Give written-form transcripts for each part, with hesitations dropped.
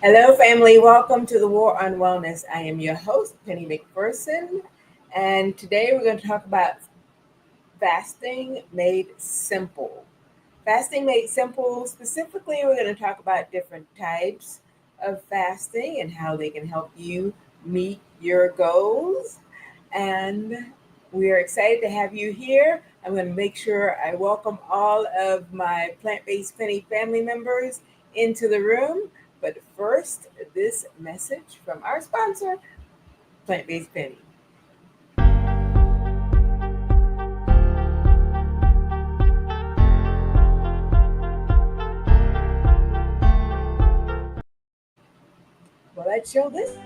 Hello, family. Welcome to the War on Wellness. I am your host, Penny McPherson, and today we're going to talk about fasting made simple. Fasting made simple, specifically, we're going to talk about different types of fasting and how they can help you meet your goals. And we are excited to have you here. I'm going to make sure I welcome all of my plant based Penny family members into the room. But first, this message from our sponsor, Plant Based Penny. Well, let's show this.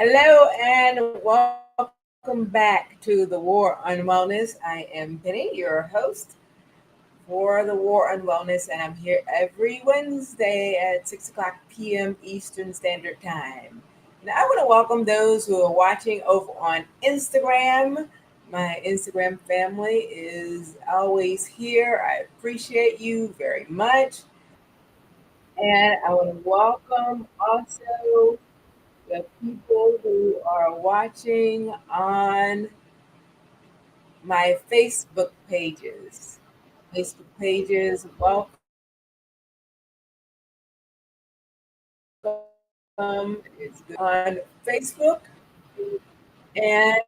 Hello and welcome back to the War on Wellness. I am Penny, your host for the War on Wellness, and I'm here every Wednesday at 6 o'clock p.m. Eastern Standard Time. And I want to welcome those who are watching over on Instagram. My Instagram family is always here. I appreciate you very much. And I want to welcome also the people who are watching on my Facebook pages. Facebook pages, welcome. It's good on Facebook. And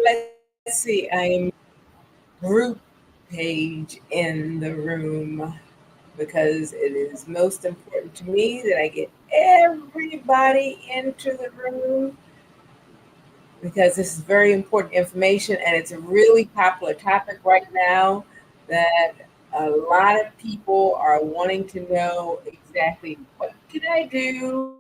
let's see, I'm group page in the room because it is most important to me that I get everybody into the room because this is very important information and it's a really popular topic right now that a lot of people are wanting to know exactly what can I do,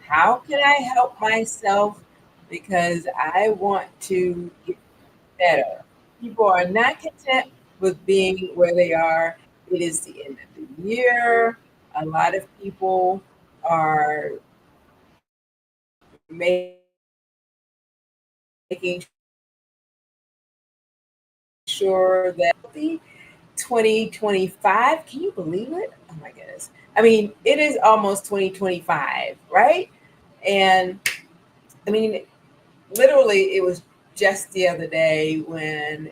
how can I help myself, because I want to get better. People are not content with being where they are. It is the end of the year. A lot of people are making sure that healthy 2025. Can you believe it? Oh my goodness. I mean, it is almost 2025, right? And I mean, literally, it was just the other day when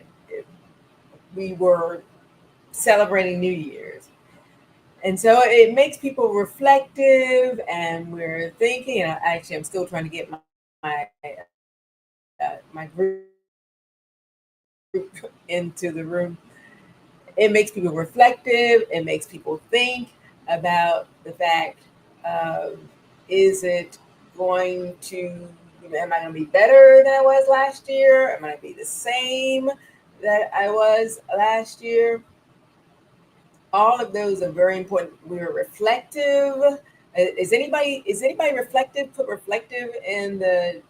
we were celebrating New Year's. And so it makes people reflective, and we're thinking. And actually, I'm still trying to get my group into the room. It makes people reflective. It makes people think about the fact of is it going to, am I going to be better than I was last year? Am I going to be the same that I was last year? All of those are very important. We're reflective. Is anybody reflective? Put reflective in the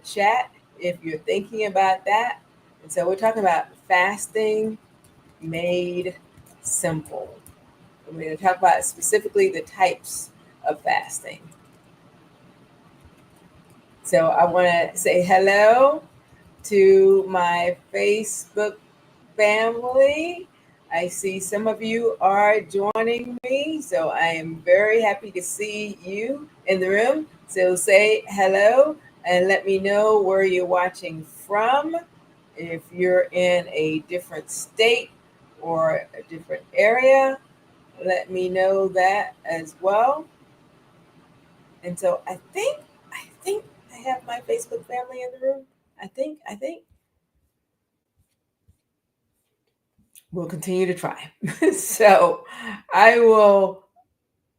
chat if you're thinking about that. And so we're talking about fasting made simple. And we're going to talk about specifically the types of fasting. So I want to say hello to my Facebook family. I see some of you are joining me, so I am very happy to see you in the room. So say hello and let me know where you're watching from. If you're in a different state or a different area, let me know that as well. And so I think I have my Facebook family in the room. I think. we'll continue to try. So I will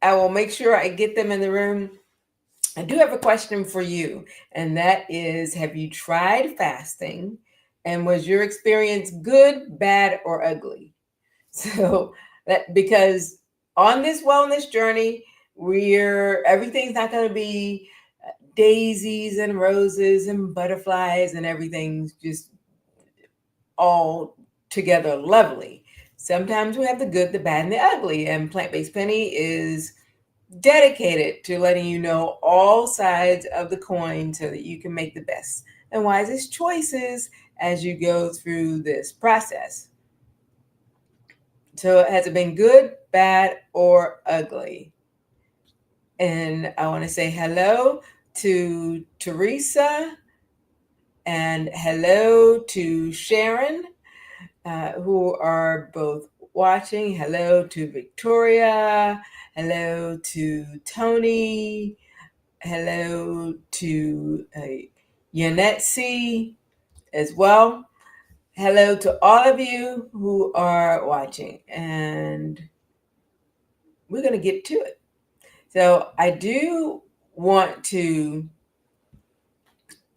I will make sure I get them in the room. I do have a question for you, and that is, have you tried fasting? And was your experience good, bad, or ugly? So that because on this wellness journey, we're everything's not going to be daisies and roses and butterflies and everything's just all together lovely. Sometimes we have the good, the bad, and the ugly. And Plant Based Penny is dedicated to letting you know all sides of the coin so that you can make the best and wisest choices as you go through this process. So, has it been good, bad, or ugly? And I want to say hello to Teresa and hello to Sharon, who are both watching. Hello to Victoria. Hello to Tony. Hello to Yanetsi as well. Hello to all of you who are watching. And we're going to get to it. So I do want to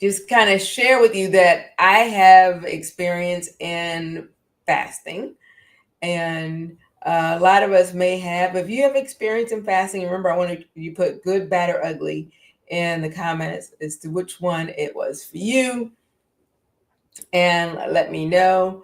just kind of share with you that I have experience in fasting, and a lot of us may have. If you have experience in fasting, remember I wanted you put good, bad, or ugly in the comments as to which one it was for you, and let me know.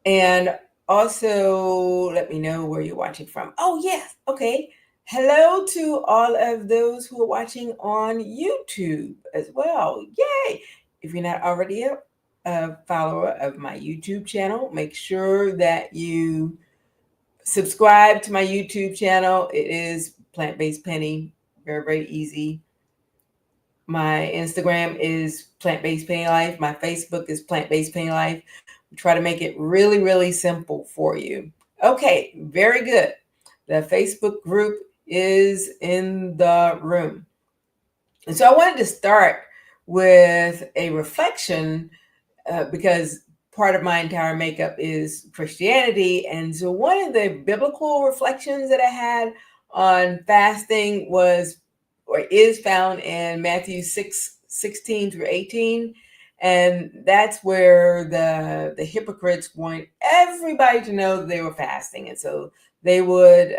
And also let me know where you're watching from. Oh yes, okay. Hello to all of those who are watching on YouTube as well. Yay! If you're not already a follower of my YouTube channel, make sure that you subscribe to my YouTube channel. It is Plant Based Penny. Very, very easy. My Instagram is Plant Based Penny Life. My Facebook is Plant Based Penny Life. We try to make it really, really simple for you. Okay, very good. The Facebook group is in the room. And so I wanted to start with a reflection because part of my entire makeup is Christianity. And so one of the biblical reflections that I had on fasting was or is found in Matthew 6:16 through 18. And that's where the hypocrites want everybody to know that they were fasting. And so they would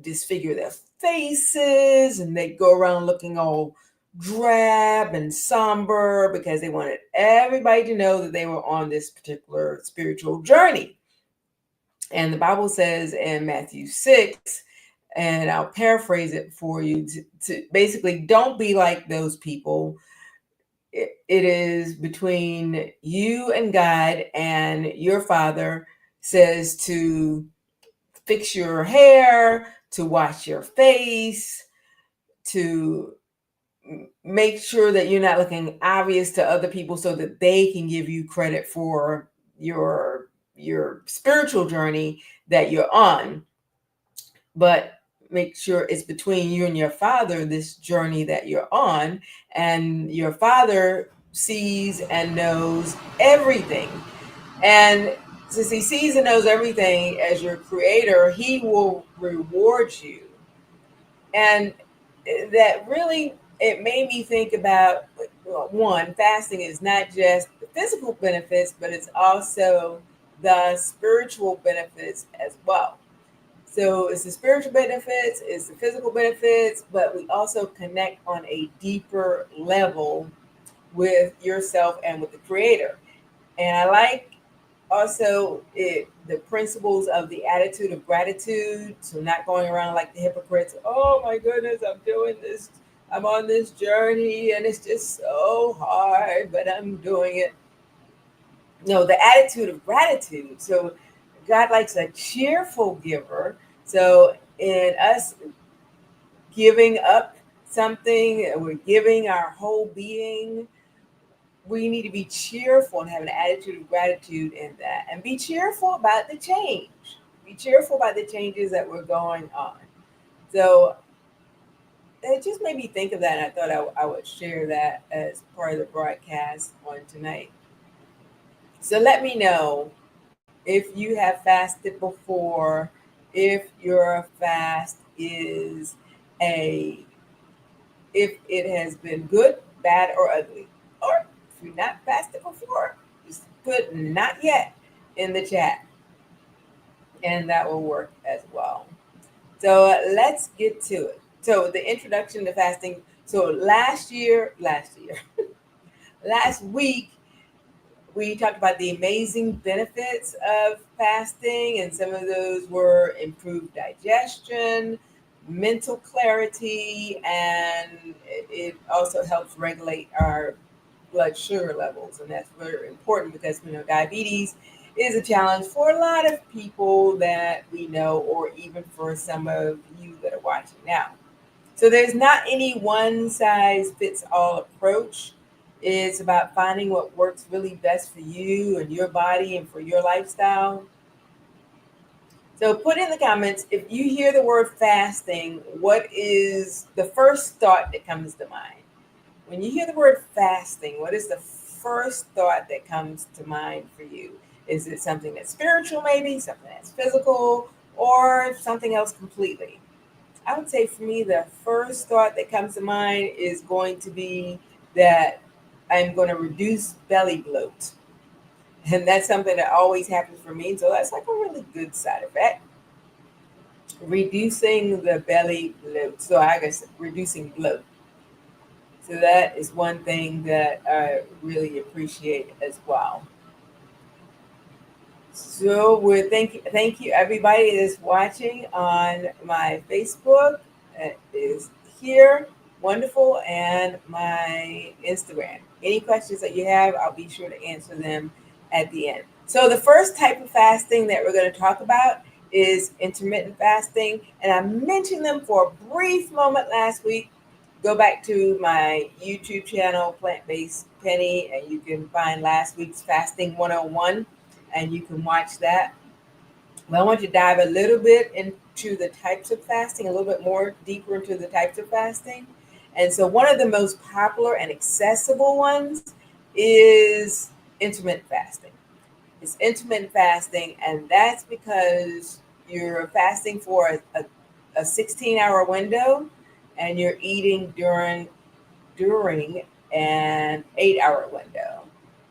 disfigure their faces and they'd go around looking all drab and somber because they wanted everybody to know that they were on this particular spiritual journey. And the Bible says in Matthew 6, and I'll paraphrase it for you to basically don't be like those people. It is between you and God, and your Father says to fix your hair, to wash your face, to make sure that you're not looking obvious to other people so that they can give you credit for your spiritual journey that you're on. But make sure it's between you and your Father, this journey that you're on, and your Father sees and knows everything. And since he sees and knows everything as your creator, he will reward you. And that really, it made me think about, well, one, fasting is not just the physical benefits, but it's also the spiritual benefits as well. So it's the spiritual benefits, it's the physical benefits, but we also connect on a deeper level with yourself and with the creator. And I like also the principles of the attitude of gratitude. So not going around like the hypocrites. Oh my goodness, I'm doing this. I'm on this journey and it's just so hard, but I'm doing it. No, the attitude of gratitude. So God likes a cheerful giver. So in us giving up something, we're giving our whole being, we need to be cheerful and have an attitude of gratitude in that and be cheerful about the change. Be cheerful about the changes that were going on. So it just made me think of that, and I thought I would share that as part of the broadcast on tonight. So let me know if you have fasted before, if your fast is a if it has been good, bad, or ugly. Or if you're not fasted before, just put not yet in the chat, and that will work as well. So let's get to it. So the introduction to fasting. So last week, we talked about the amazing benefits of fasting, and some of those were improved digestion, mental clarity, and it also helps regulate our blood sugar levels. And that's very important because diabetes is a challenge for a lot of people that we know, or even for some of you that are watching now. So there's not any one size fits all approach. It's about finding what works really best for you and your body and for your lifestyle. So put in the comments, if you hear the word fasting, what is the first thought that comes to mind? When you hear the word fasting, what is the first thought that comes to mind for you? Is it something that's spiritual, maybe something that's physical, or something else completely? I would say for me, the first thought that comes to mind is going to be that I'm going to reduce belly bloat. And that's something that always happens for me. So that's like a really good side effect. Reducing the belly bloat. So I guess reducing bloat. So that is one thing that I really appreciate as well. So we're thank you everybody that's watching on my Facebook. Is here, wonderful, and my Instagram. Any questions that you have, I'll be sure to answer them at the end. So the first type of fasting that we're going to talk about is intermittent fasting, and I mentioned them for a brief moment last week. Go back to my YouTube channel, Plant Based Penny, and you can find last week's Fasting 101, and you can watch that. Well, I want you to dive a little bit into the types of fasting, a little bit more deeper into the types of fasting. And so, one of the most popular and accessible ones is intermittent fasting. It's intermittent fasting, and that's because you're fasting for a 16-hour window, and you're eating during an 8-hour window.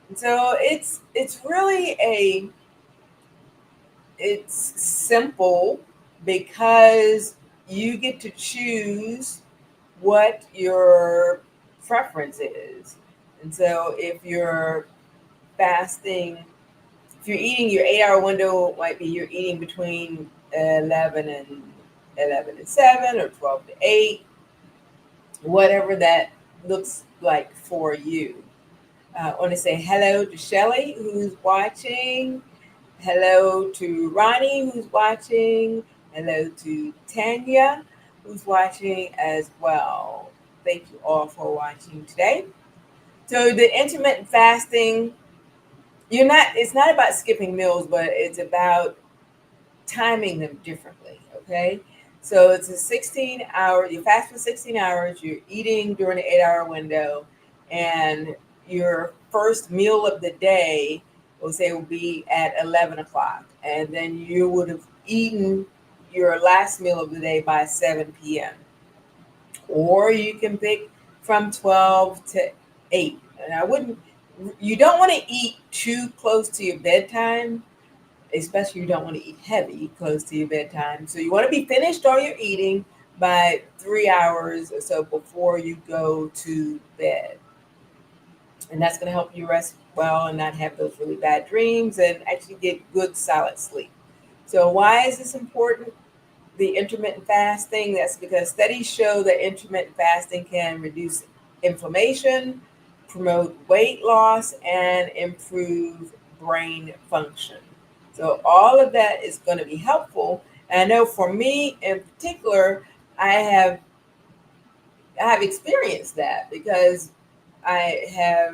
And so it's really it's simple because you get to choose what your preference is. And so if you're fasting, if you're eating, your 8-hour window might be you're eating between 11 and 7 or 12 to 8, whatever that looks like for you. I want to say hello to Shelly, who's watching. Hello to Ronnie, who's watching. Hello to Tanya, who's watching as well. Thank you all for watching today. So the intermittent fasting, it's not about skipping meals, but it's about timing them differently. Okay. So it's a 16-hour, you fast for 16 hours, you're eating during the 8-hour window, and your first meal of the day, we'll say, will be at 11 o'clock. And then you would have eaten your last meal of the day by 7 p.m. Or you can pick from 12 to 8. And you don't want to eat too close to your bedtime, especially you don't want to eat heavy close to your bedtime. So you want to be finished all your eating by 3 hours or so before you go to bed. And that's going to help you rest well and not have those really bad dreams and actually get good solid sleep. So why is this important? The intermittent fasting, that's because studies show that intermittent fasting can reduce inflammation, promote weight loss, and improve brain function. So all of that is going to be helpful. And I know for me in particular, I have experienced that because I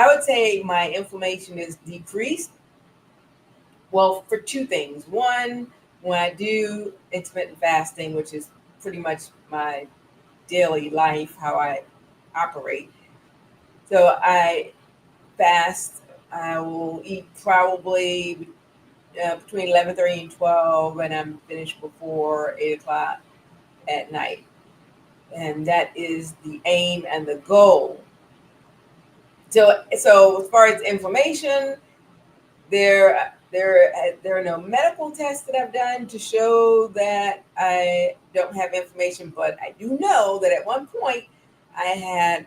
would say my inflammation is decreased. Well, for two things. One, when I do intermittent fasting, which is pretty much my daily life, how I operate. So I fast I will eat probably between 11:30 and 12, and I'm finished before 8 o'clock at night. And that is the aim and the goal. So as far as inflammation, there are no medical tests that I've done to show that I don't have inflammation, but I do know that at one point I had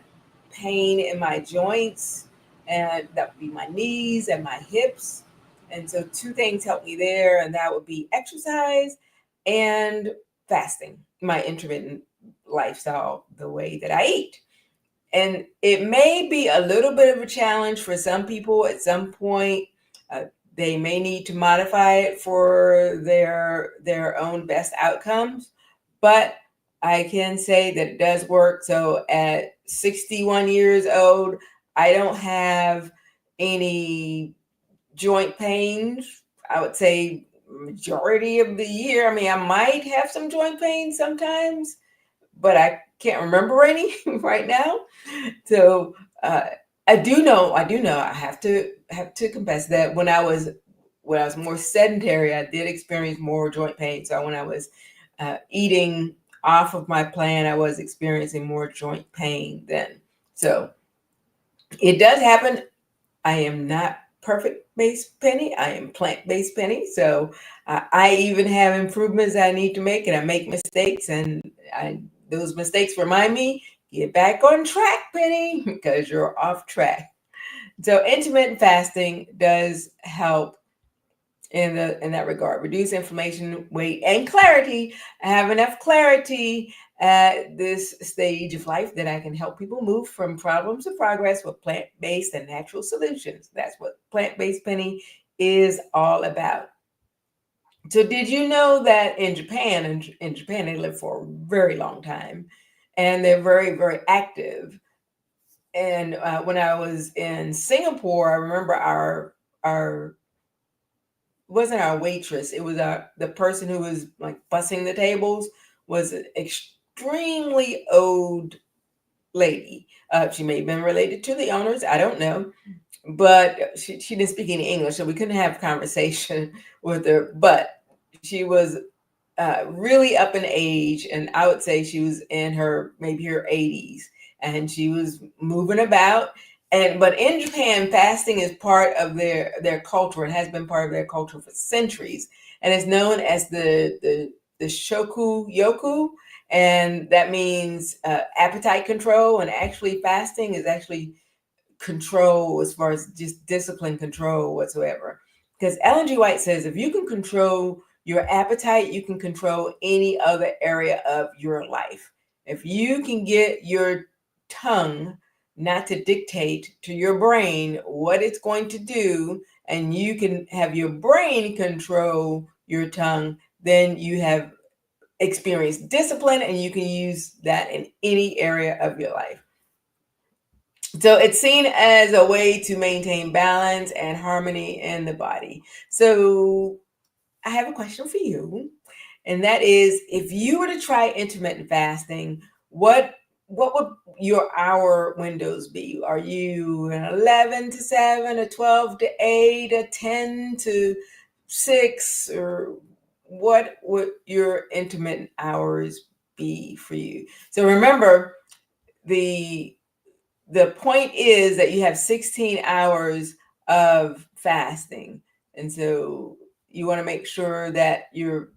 pain in my joints, and that would be my knees and my hips. And so two things helped me there, and that would be exercise and fasting, my intermittent lifestyle, the way that I eat. And it may be a little bit of a challenge for some people at some point. Uh, they may need to modify it for their own best outcomes, but I can say that it does work. So at 61 years old, I don't have any joint pains. I would say majority of the year. I mean, I might have some joint pains sometimes, but I can't remember any right now. So I do know, I have to confess that when I was more sedentary, I did experience more joint pain. So when I was eating off of my plan, I was experiencing more joint pain then. So it does happen. I am not perfect based Penny. I am plant based Penny. So I even have improvements I need to make, and I make mistakes, and those mistakes remind me, get back on track, Penny, because you're off track. So intermittent fasting does help in that regard. Reduce inflammation, weight, and clarity. I have enough clarity at this stage of life that I can help people move from problems to progress with plant-based and natural solutions. That's what Plant-Based Penny is all about. So did you know that in Japan they live for a very long time, and they're very, very active. And when I was in Singapore, I remember our wasn't our waitress. It was the person who was like bussing the tables was an extremely old lady. She may have been related to the owners. I don't know, but she didn't speak any English, so we couldn't have conversation with her. But she was really up in age, and I would say she was in her 80s, and she was moving about. And but in Japan, fasting is part of their culture. It has been part of their culture for centuries, and it's known as the shoku yoku, and that means appetite control. And actually, fasting is actually control as far as just discipline control whatsoever. Because Ellen G. White says if you can control your appetite, you can control any other area of your life. If you can get your tongue not to dictate to your brain what it's going to do, and you can have your brain control your tongue, then you have experienced discipline, and you can use that in any area of your life. So it's seen as a way to maintain balance and harmony in the body. So I have a question for you, and that is, if you were to try intermittent fasting, what would your hour windows be? Are you an 11 to 7, a 12 to 8, a 10 to 6, or what would your intermittent hours be for you? So remember, the the point is that you have 16 hours of fasting, and so you want to make sure that your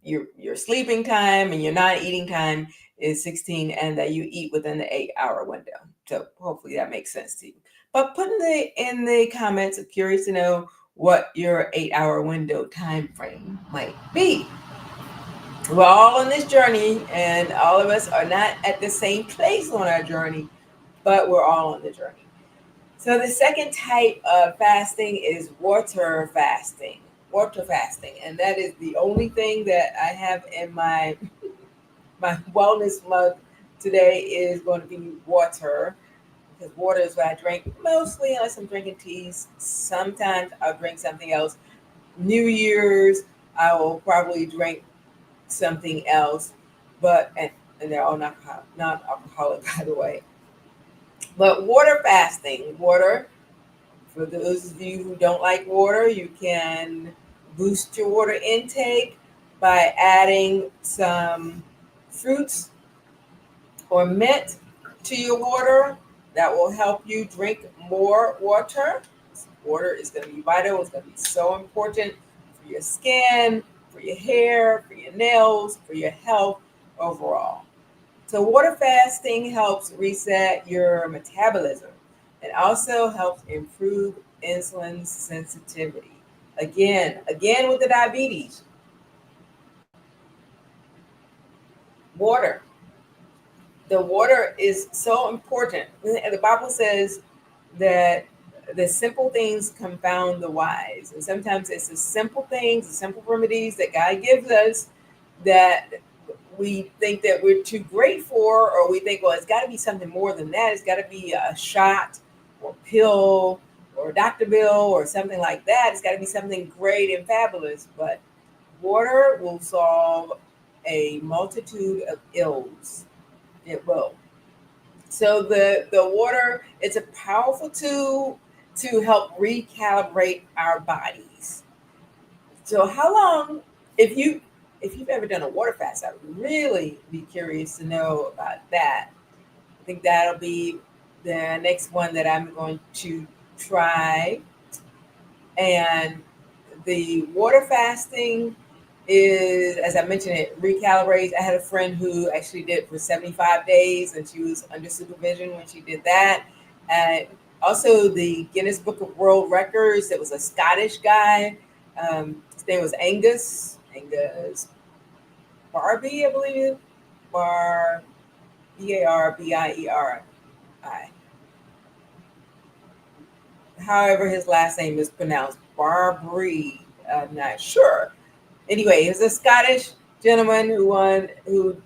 sleeping time and your not eating time is 16, and that you eat within the 8-hour window. So hopefully that makes sense to you. But put in the comments, I'm curious to know what your 8-hour window time frame might be. We're all on this journey, and all of us are not at the same place on our journey, but we're all on the journey. So the second type of fasting is water fasting. Water fasting, and that is the only thing that I have in my wellness mug today is going to be water, because water is what I drink mostly, unless I'm drinking teas. Sometimes I'll drink something else. New Year's, I will probably drink something else, but and they're all not alcoholic, by the way. But water fasting, water For those of you who don't like water, you can boost your water intake by adding some fruits or mint to your water. That will help you drink more water. Water is going to be vital. It's going to be so important for your skin, for your hair, for your nails, for your health overall. So water fasting helps reset your metabolism. It also helps improve insulin sensitivity. Again with the diabetes, water. The water is so important. The Bible says that the simple things confound the wise. And sometimes it's the simple things, the simple remedies that God gives us that we think that we're too great for, or we think, well, it's got to be something more than that. It's got to be a shot or pill or a doctor bill or something like that. It's got to be something great and fabulous. But water will solve a multitude of ills. It will. So the water, it's a powerful tool to help recalibrate our bodies. So how long, if you've ever done a water fast, I would really be curious to know about that. I think that'll be the next one that I'm going to try. And the water fasting is, as I mentioned, it recalibrates. I had a friend who actually did it for 75 days and she was under supervision when she did that. And also the Guinness Book of World Records, it was a Scottish guy. His name was Angus Barbie, I believe. Barbieri. However, his last name is pronounced Barbary. I'm not sure. Anyway, he was a Scottish gentleman who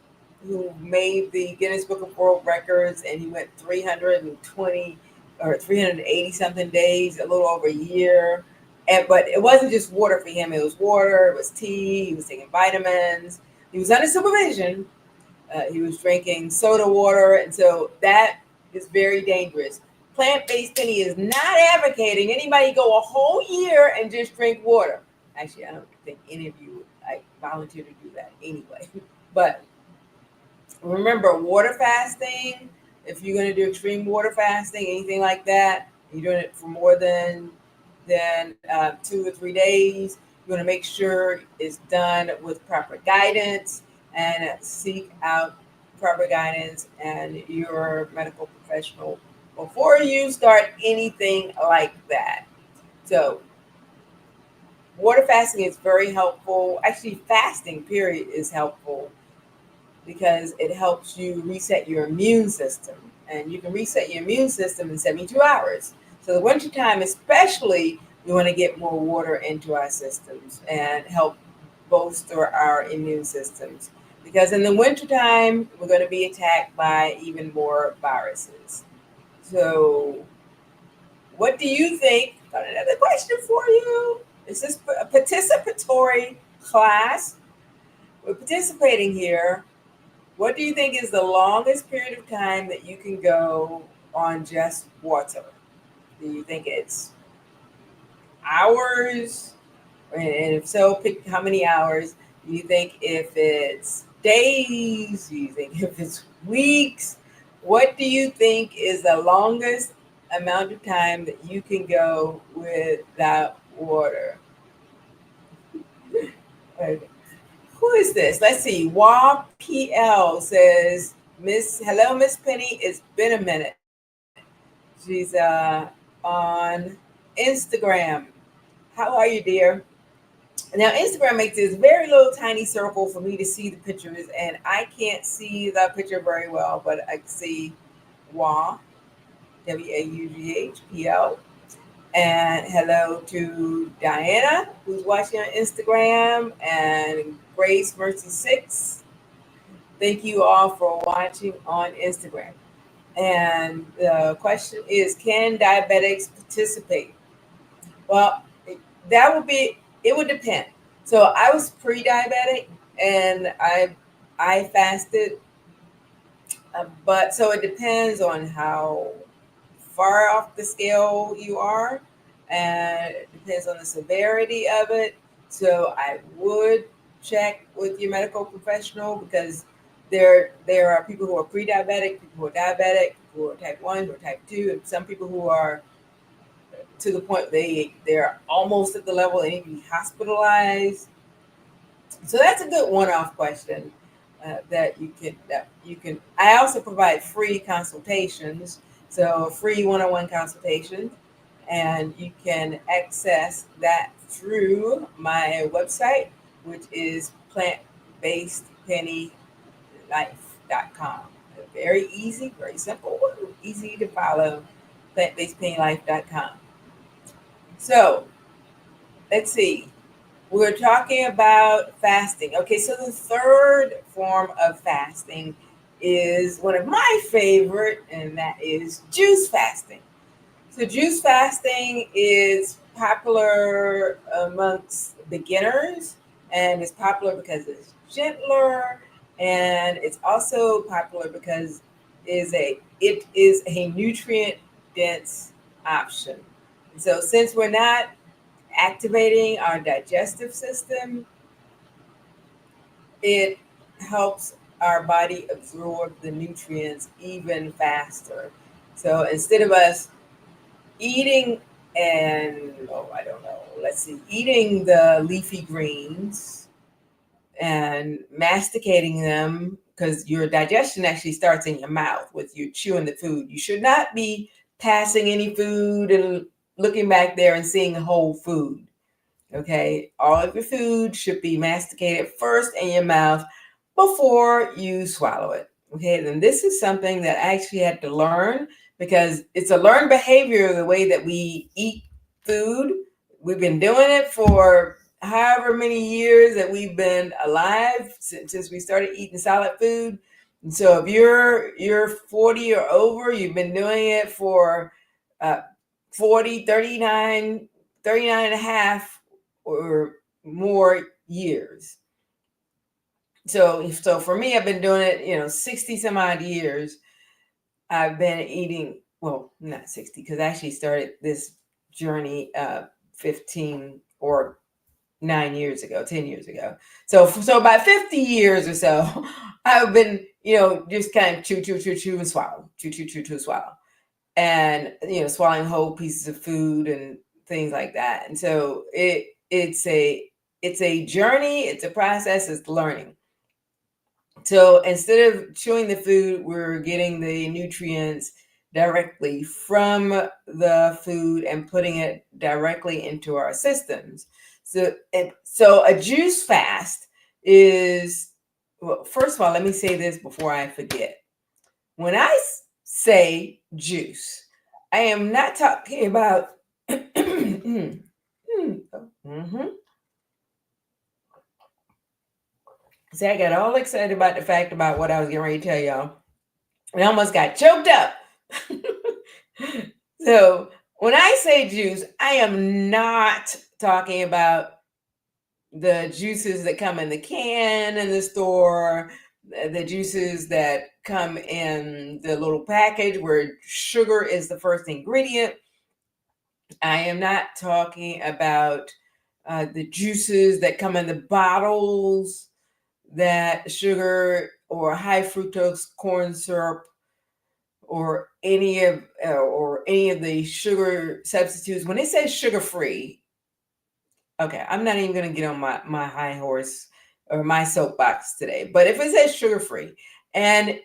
made the Guinness Book of World Records, and he went 320 or 380 something days, a little over a year. But it wasn't just water for him. It was water, it was tea, he was taking vitamins. He was under supervision. He was drinking soda water, and so that is very dangerous. Plant-based Penny is not advocating anybody go a whole year and just drink water. Actually, I don't think any of you would volunteer to do that anyway. But remember, water fasting, if you're going to do extreme water fasting, anything like that, you're doing it for more than 2 or 3 days, you want to make sure it's done with proper guidance and seek out proper guidance and your medical professional before you start anything like that. So water fasting is very helpful. Actually, fasting period is helpful because it helps you reset your immune system. And you can reset your immune system in 72 hours. So the wintertime especially, we want to get more water into our systems and help bolster our immune systems. Because in the wintertime, we're going to be attacked by even more viruses. So what do you think? Got another question for you. Is this a participatory class? We're participating here. What do you think is the longest period of time that you can go on just water? Do you think it's hours? And if so, pick how many hours. Do you think if it's days? Do you think if it's weeks? What do you think is the longest amount of time that you can go without water? Who is this? Let's see. Wa PL says, Hello, Miss Penny. It's been a minute. She's on Instagram. How are you, dear? Now, Instagram makes this very little tiny circle for me to see the pictures, and I can't see the picture very well, but I can see Wa, WAUGHPL. And hello to Diana, who's watching on Instagram, and Grace Mercy 6. Thank you all for watching on Instagram. And the question is, can diabetics participate? Well, it would depend. So I was pre-diabetic and I fasted, but so it depends on how far off the scale you are. and it depends on the severity of it. So I would check with your medical professional, because there are people who are pre-diabetic, people who are diabetic, people who are type 1, who are type 2, and some people who are to the point they're almost at the level they need to be hospitalized. So that's a good one-off question that you can. I also provide free consultations, so free one-on-one consultations, and you can access that through my website, which is plantbasedpennylife.com. Very easy, very simple, easy to follow. Plantbasedpennylife.com. So let's see. We're talking about fasting. Okay, so the third form of fasting is one of my favorite, and that is juice fasting. So, juice fasting is popular amongst beginners, and it's popular because it's gentler, and it's also popular because it is a nutrient dense option. So, since we're not activating our digestive system, it helps our body absorb the nutrients even faster. So instead of us eating and, oh, I don't know, let's see, eating the leafy greens and masticating them, because your digestion actually starts in your mouth with you chewing the food. You should not be passing any food and looking back there and seeing whole food. Okay, all of your food should be masticated first in your mouth before you swallow it. Okay, then this is something that I actually had to learn, because it's a learned behavior, the way that we eat food. We've been doing it for however many years that we've been alive, since we started eating solid food. And so if you're 40 or over, you've been doing it for uh, 40, 39 and a half or more years. So for me, I've been doing it, 60 some odd years. I've been eating, well, not 60, because I actually started this journey 15 or 9 years ago, 10 years ago. So about 50 years or so, I've been, just kind of chew and swallow, chew, swallow. And, swallowing whole pieces of food and things like that. And so it's a journey, it's a process, it's learning. So instead of chewing the food, we're getting the nutrients directly from the food and putting it directly into our systems. So a juice fast is, well, first of all, let me say this before I forget. When I say juice, I am not talking about See, I got all excited about the fact about what I was getting ready to tell y'all. And I almost got choked up. So when I say juice, I am not talking about the juices that come in the can in the store, the juices that come in the little package where sugar is the first ingredient. I am not talking about the juices that come in the bottles that sugar or high fructose corn syrup or any of the sugar substitutes. When it says sugar free, okay, I'm not even going to get on my high horse or my soapbox today. But if it says sugar free, and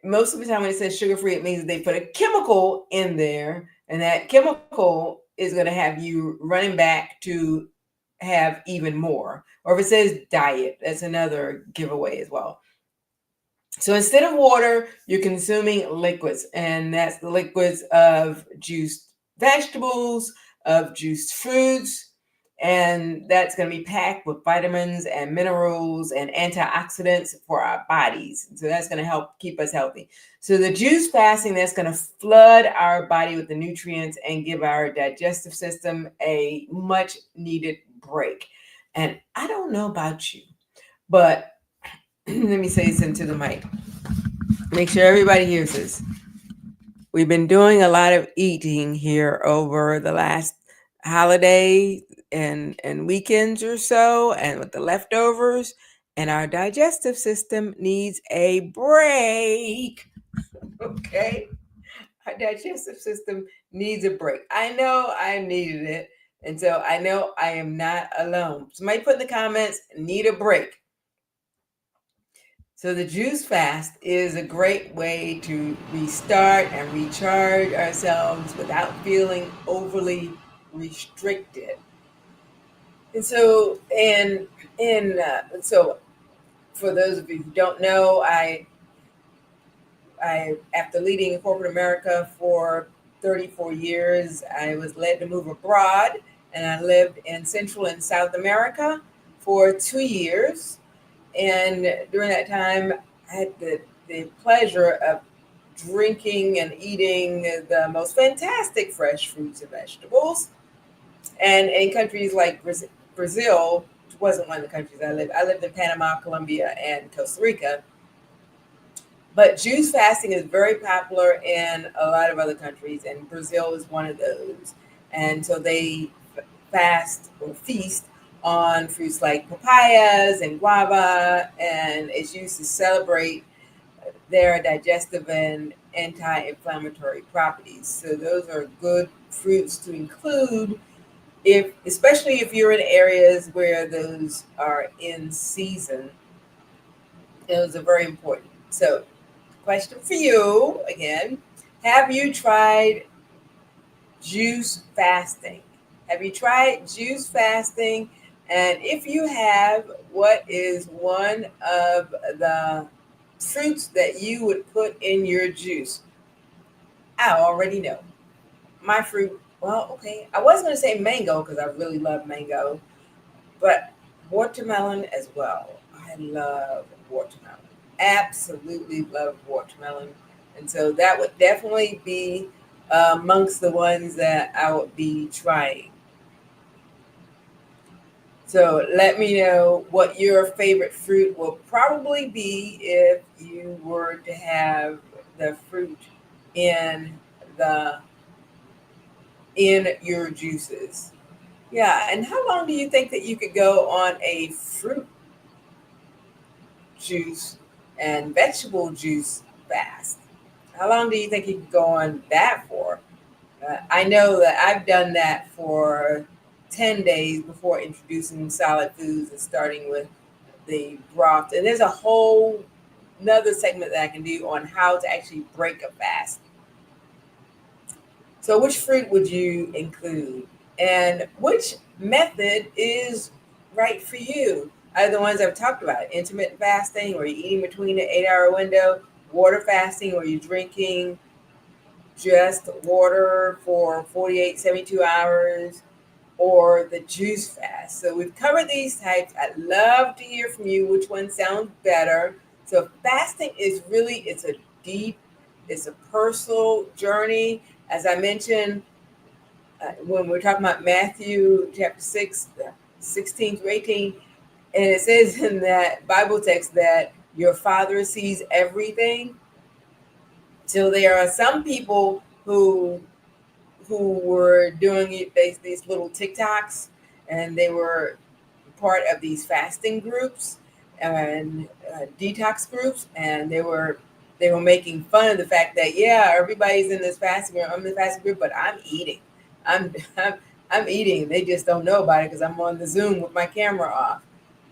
most of the time when it says sugar free, it means they put a chemical in there, and that chemical is going to have you running back to have even more. Or if it says diet, that's another giveaway as well. So instead of water, you're consuming liquids, and that's the liquids of juiced vegetables, of juiced fruits, and that's going to be packed with vitamins and minerals and antioxidants for our bodies. So that's going to help keep us healthy. So the juice fasting, that's going to flood our body with the nutrients and give our digestive system a much needed break. And I don't know about you, but let me say this into the mic. Make sure everybody hears this. We've been doing a lot of eating here over the last holiday and weekends or so, and with the leftovers, and our digestive system needs a break. Okay, our digestive system needs a break. I know I needed it, and so I know I am not alone. Somebody put in the comments, need a break. So the juice fast is a great way to restart and recharge ourselves without feeling overly restricted. And so for those of you who don't know, I after leading in corporate America for 34 years, I was led to move abroad, and I lived in Central and South America for 2 years. And during that time, I had the pleasure of drinking and eating the most fantastic fresh fruits and vegetables. And in countries like Brazil, which wasn't one of the countries I lived in Panama, Colombia, and Costa Rica. But juice fasting is very popular in a lot of other countries, and Brazil is one of those. And so they fast or feast on fruits like papayas and guava, and it's used to celebrate their digestive and anti-inflammatory properties. So those are good fruits to include, if especially if you're in areas where those are in season. Those are very important. So question for you again: have you tried juice fasting? Have you tried juice fasting? And if you have, what is one of the fruits that you would put in your juice? I already know. My fruit, well, okay. I was going to say mango because I really love mango, but watermelon as well. I love watermelon. Absolutely love watermelon. And so that would definitely be amongst the ones that I would be trying. So let me know what your favorite fruit will probably be if you were to have the fruit in the in your juices. Yeah, and how long do you think that you could go on a fruit juice and vegetable juice fast? How long do you think you could go on that for? I know that I've done that for 10 days before introducing solid foods and starting with the broth. And there's a whole another segment that I can do on how to actually break a fast. So, which fruit would you include? And which method is right for you? Either the ones I've talked about: intermittent fasting, or you're eating between an 8 hour window, water fasting, or you're drinking just water for 48, 72 hours, or the juice fast. So we've covered these types. I'd love to hear from you which one sounds better. So fasting is really, it's a personal journey. As I mentioned, when we're talking about Matthew chapter 6, 16 through 18, and it says in that Bible text that your Father sees everything. So there are some people who were doing these little TikToks, and they were part of these fasting groups and detox groups, and they were making fun of the fact that, yeah, everybody's in this fasting group. I'm in the fasting group, but I'm eating. I'm I'm, I'm eating. They just don't know about it because I'm on the Zoom with my camera off.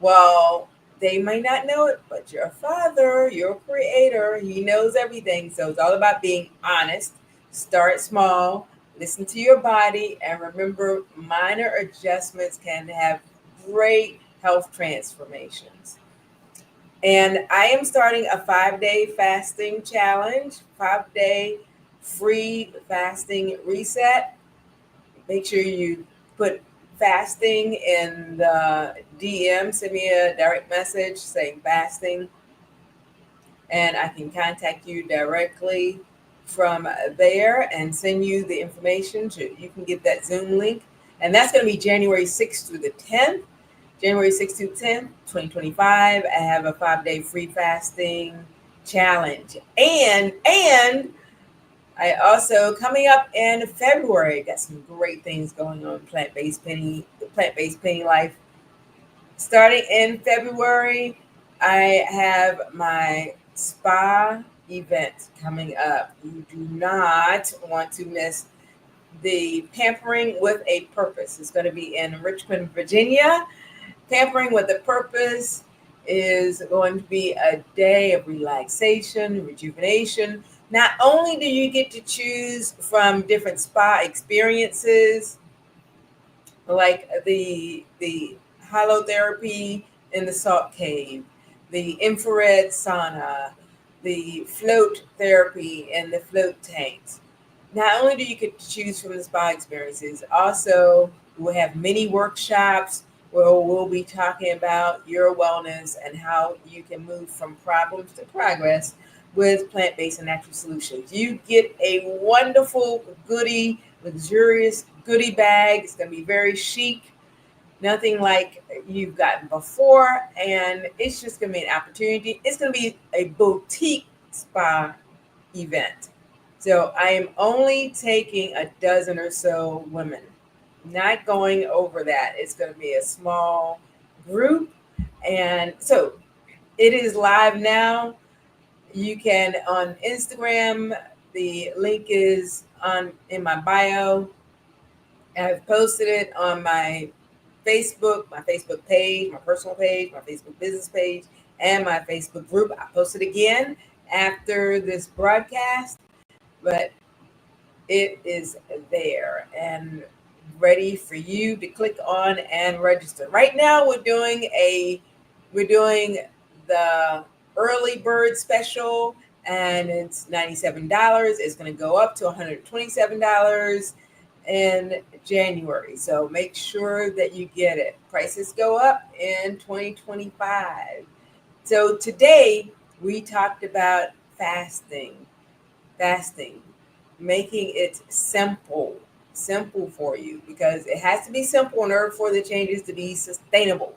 Well, they may not know it, but your Father, your Creator, He knows everything. So it's all about being honest. Start small, listen to your body, and remember, minor adjustments can have great health transformations. And I am starting a 5 day fasting challenge, 5 day free fasting reset. Make sure you put fasting in the DM, send me a direct message saying fasting, and I can contact you directly from there and send you the information so you can get that Zoom link. And that's going to be January 6th through the 10th. January 6th through 10th, 2025. I have a 5 day free fasting challenge. And I also, coming up in February, got some great things going on Plant-Based Penny, the Plant-Based Penny Life. Starting in February, I have my spa event coming up. You do not want to miss the Pampering with a Purpose. It's going to be in Richmond, Virginia. Pampering with a Purpose is going to be a day of relaxation, rejuvenation. Not only do you get to choose from different spa experiences, like the halotherapy in the salt cave, the infrared sauna, the float therapy and the float tanks. Not only do you get to choose from the spa experiences, also we'll have mini workshops where we'll be talking about your wellness and how you can move from problems to progress with plant-based and natural solutions. You get a wonderful goodie, luxurious goodie bag. It's going to be very chic, nothing like you've gotten before, and it's just going to be an opportunity. It's going to be a boutique spa event. So I am only taking a dozen or so women, not going over that. It's going to be a small group. And so it is live now. You can on Instagram, the link is on in my bio. I've posted it on my Facebook page, my personal page, my Facebook business page, and my Facebook group. I post it again after this broadcast, but it is there and ready for you to click on and register. Right now we're doing the early bird special, and it's $97. It's going to go up to $127 in January. So make sure that you get it. Prices go up in 2025. So today we talked about fasting, making it simple for you, because it has to be simple in order for the changes to be sustainable.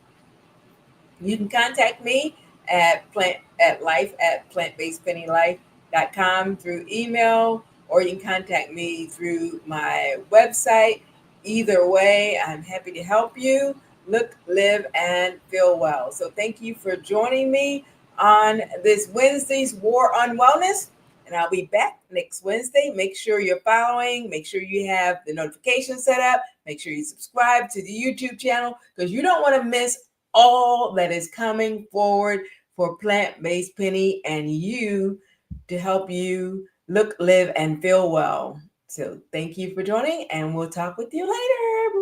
You can contact me at life@plantbasedpennylife.com through email, or you can contact me through my website. Either way, I'm happy to help you look, live, and feel well. So thank you for joining me on this Wednesday's War on Wellness. And I'll be back next Wednesday. Make sure you're following. Make sure you have the notifications set up. Make sure you subscribe to the YouTube channel, because you don't want to miss all that is coming forward for Plant-Based Penny and you, to help you look, live, and feel well. So thank you for joining, and we'll talk with you later.